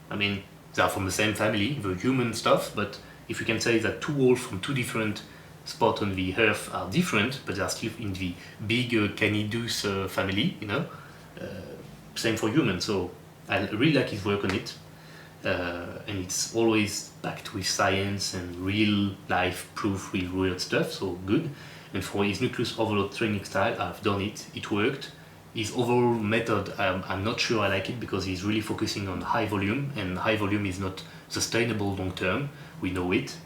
I mean, they are from the same family, the human stuff, but if you can say that two wolves from two different spots on the earth are different, but they are still in the big Canidus family, same for humans. So I really like his work on it, and it's always backed with science and real life proof, real weird stuff, so good. And for his Nucleus Overload Training style, I've done it, it worked. His overall method, I'm not sure I like it, because he's really focusing on high volume, and high volume is not sustainable long term. We know it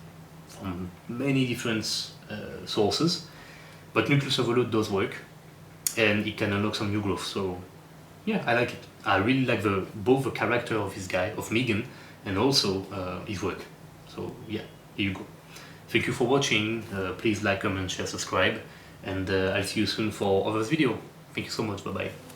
from many different sources, but Nucleus Overload does work, and it can unlock some new growth. So yeah, I like it. I really like both the character of this guy, of Megan, and also his work. So yeah, here you go. Thank you for watching. Please like, comment, share, subscribe, and I'll see you soon for other video. Thank you so much. Bye bye.